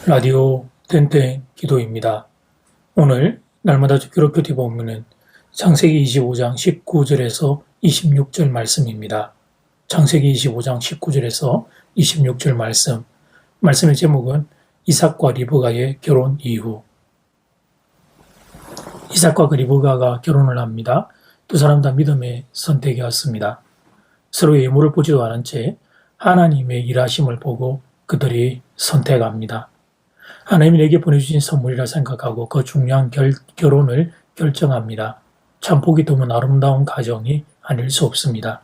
라디오 땡땡 기도입니다. 오늘 날마다 기독교 본문은 창세기 25장 19절에서 26절 말씀입니다. 창세기 25장 19절에서 26절 말씀의 제목은 이삭과 리브가의 결혼 이후. 이삭과 리브가가 결혼을 합니다. 두 사람 다 믿음의 선택이었습니다. 서로의 예물을 보지도 않은 채 하나님의 일하심을 보고 그들이 선택합니다. 하나님이 내게 보내주신 선물이라 생각하고 그 중요한 결혼을 결정합니다. 참 보기 드문 아름다운 가정이 아닐 수 없습니다.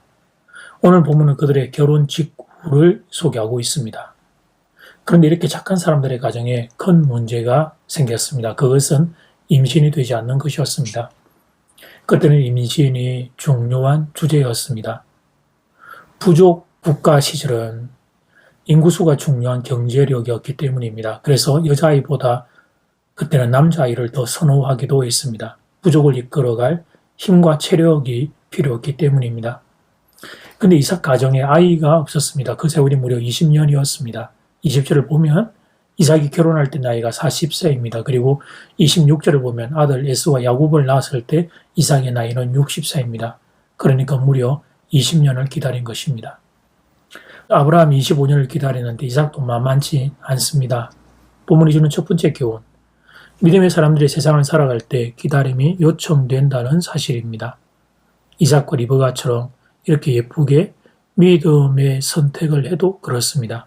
오늘 본문은 그들의 결혼 직후를 소개하고 있습니다. 그런데 이렇게 착한 사람들의 가정에 큰 문제가 생겼습니다. 그것은 임신이 되지 않는 것이었습니다. 그때는 임신이 중요한 주제였습니다. 부족 국가 시절은 인구수가 중요한 경제력이었기 때문입니다. 그래서 여자아이보다 그때는 남자아이를 더 선호하기도 했습니다. 부족을 이끌어갈 힘과 체력이 필요했기 때문입니다. 근데 이삭 가정에 아이가 없었습니다. 그 세월이 무려 20년이었습니다. 20절을 보면 이삭이 결혼할 때 나이가 40세입니다. 그리고 26절을 보면 아들 에스와 야곱을 낳았을 때 이삭의 나이는 60세입니다. 그러니까 무려 20년을 기다린 것입니다. 아브라함이 25년을 기다리는데 이삭도 만만치 않습니다. 본문이 주는 첫 번째 교훈. 믿음의 사람들이 세상을 살아갈 때 기다림이 요청된다는 사실입니다. 이삭과 리브가처럼 이렇게 예쁘게 믿음의 선택을 해도 그렇습니다.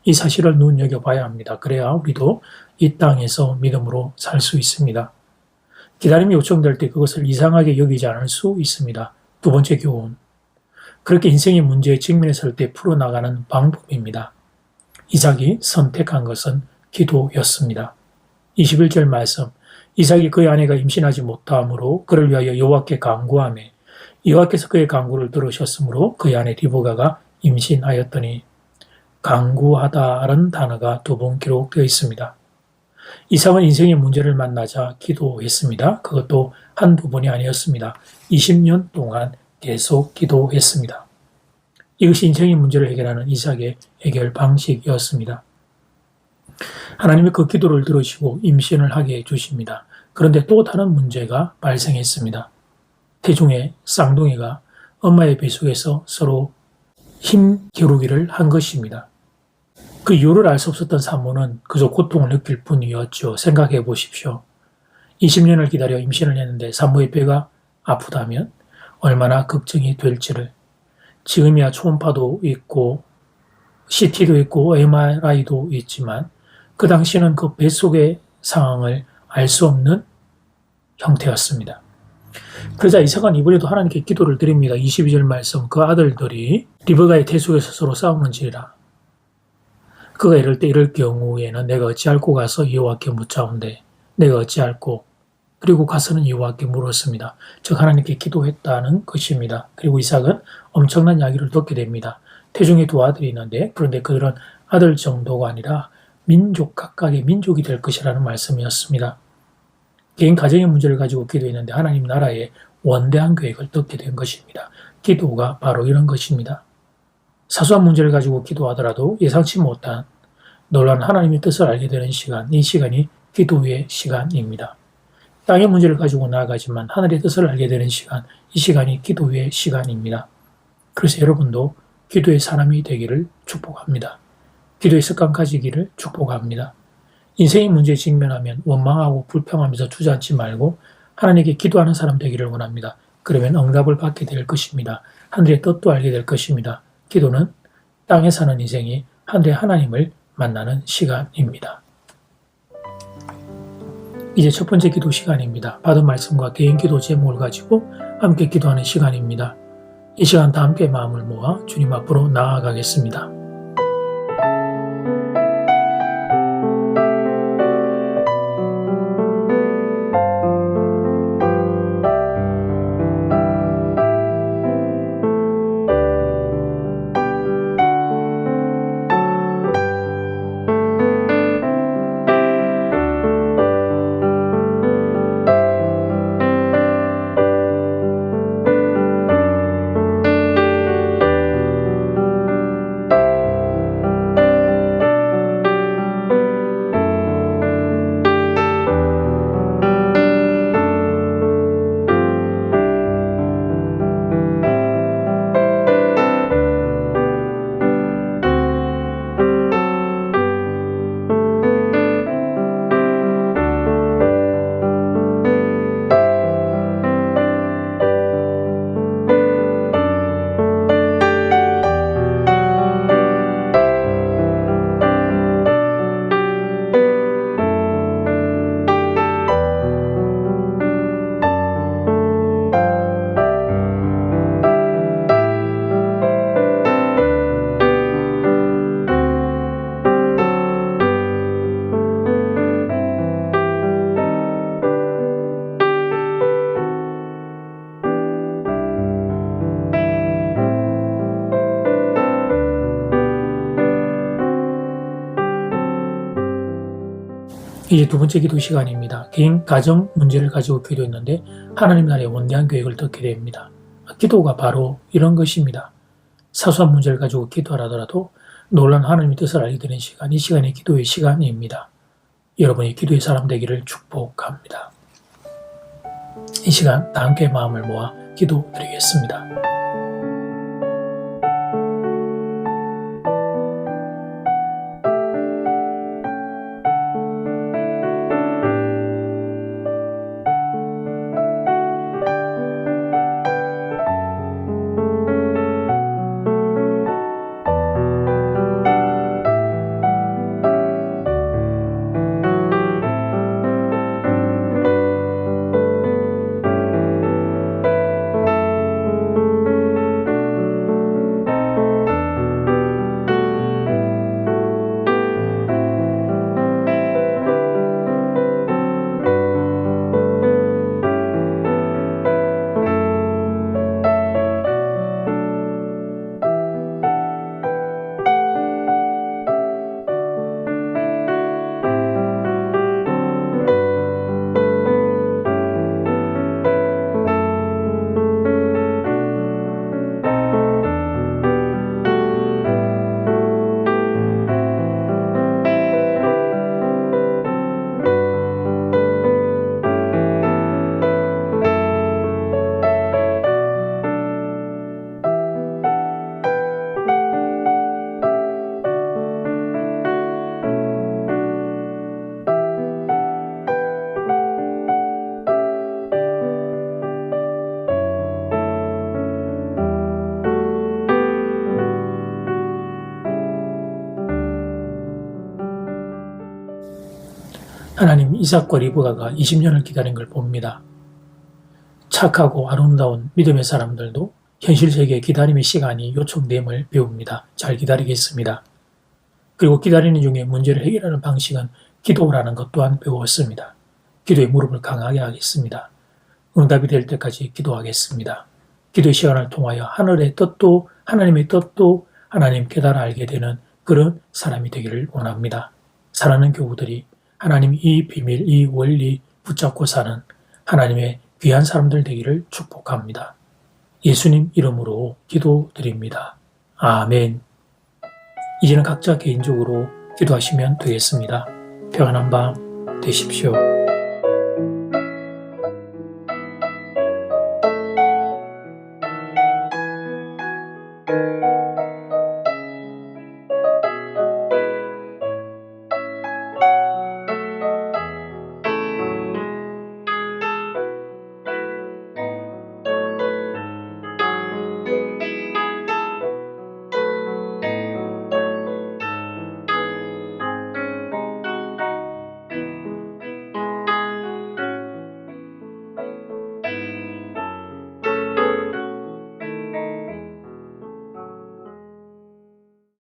이 사실을 눈여겨봐야 합니다. 그래야 우리도 이 땅에서 믿음으로 살 수 있습니다. 기다림이 요청될 때 그것을 이상하게 여기지 않을 수 있습니다. 두 번째 교훈. 그렇게 인생의 문제에 직면했을 때 풀어나가는 방법입니다. 이삭이 선택한 것은 기도였습니다. 21절 말씀. 이삭이 그의 아내가 임신하지 못함으로 그를 위하여 여호와께 간구하며 여호와께서 그의 간구를 들으셨으므로 그의 아내 리브가가 임신하였더니 간구하다라는 단어가 두 번 기록되어 있습니다. 이삭은 인생의 문제를 만나자 기도했습니다. 그것도 한두 번이 아니었습니다. 20년 동안 계속 기도했습니다. 이것이 인생의 문제를 해결하는 이삭의 해결 방식이었습니다. 하나님이 그 기도를 들으시고 임신을 하게 해주십니다. 그런데 또 다른 문제가 발생했습니다. 태중의 쌍둥이가 엄마의 뱃속에서 서로 힘겨루기를 한 것입니다. 그 이유를 알 수 없었던 산모는 그저 고통을 느낄 뿐이었죠. 생각해 보십시오. 20년을 기다려 임신을 했는데 산모의 배가 아프다면 얼마나 걱정이 될지를. 지금이야 초음파도 있고 CT도 있고 MRI도 있지만 그 당시에는 그 뱃속의 상황을 알 수 없는 형태였습니다. 그러자 이삭은 이번에도 하나님께 기도를 드립니다. 22절 말씀. 그 아들들이 리브가의 태속에서 서로 싸우는지라. 그가 이럴 경우에는 내가 어찌할꼬 가서 여호와께 묻자온대. 내가 어찌할꼬. 그리고 가서는 여호와께 물었습니다. 즉 하나님께 기도했다는 것입니다. 그리고 이삭은 엄청난 이야기를 듣게 됩니다. 태중에 두 아들이 있는데 그런데 그들은 아들 정도가 아니라 민족 각각의 민족이 될 것이라는 말씀이었습니다. 개인 가정의 문제를 가지고 기도했는데 하나님 나라의 원대한 계획을 듣게 된 것입니다. 기도가 바로 이런 것입니다. 사소한 문제를 가지고 기도하더라도 예상치 못한 놀라운 하나님의 뜻을 알게 되는 시간, 이 시간이 기도의 시간입니다. 땅의 문제를 가지고 나아가지만 하늘의 뜻을 알게 되는 시간, 이 시간이 기도의 시간입니다. 그래서 여러분도 기도의 사람이 되기를 축복합니다. 기도의 습관 가지기를 축복합니다. 인생의 문제에 직면하면 원망하고 불평하면서 주저앉지 말고 하나님께 기도하는 사람 되기를 원합니다. 그러면 응답을 받게 될 것입니다. 하늘의 뜻도 알게 될 것입니다. 기도는 땅에 사는 인생이 하늘의 하나님을 만나는 시간입니다. 이제 첫 번째 기도 시간입니다. 받은 말씀과 개인 기도 제목을 가지고 함께 기도하는 시간입니다. 이 시간 다 함께 마음을 모아 주님 앞으로 나아가겠습니다. 이제 두 번째 기도 시간입니다. 개인 가정 문제를 가지고 기도했는데 하나님 나라의 원대한 계획을 듣게 됩니다. 기도가 바로 이런 것입니다. 사소한 문제를 가지고 기도하더라도 놀란 하나님의 뜻을 알게 되는 시간, 이 시간이 기도의 시간입니다. 여러분이 기도의 사람 되기를 축복합니다. 이 시간 다 함께 마음을 모아 기도드리겠습니다. 하나님 이삭과 리브가가 20년을 기다린 걸 봅니다. 착하고 아름다운 믿음의 사람들도 현실 세계의 기다림의 시간이 요청됨을 배웁니다. 잘 기다리겠습니다. 그리고 기다리는 중에 문제를 해결하는 방식은 기도라는 것 또한 배웠습니다. 기도의 무릎을 강하게 하겠습니다. 응답이 될 때까지 기도하겠습니다. 기도의 시간을 통하여 하늘의 뜻도 하나님의 뜻도 하나님 깨달아 알게 되는 그런 사람이 되기를 원합니다. 사랑하는 교우들이 하나님 이 비밀, 이 원리 붙잡고 사는 하나님의 귀한 사람들 되기를 축복합니다. 예수님 이름으로 기도드립니다. 아멘. 이제는 각자 개인적으로 기도하시면 되겠습니다. 평안한 밤 되십시오.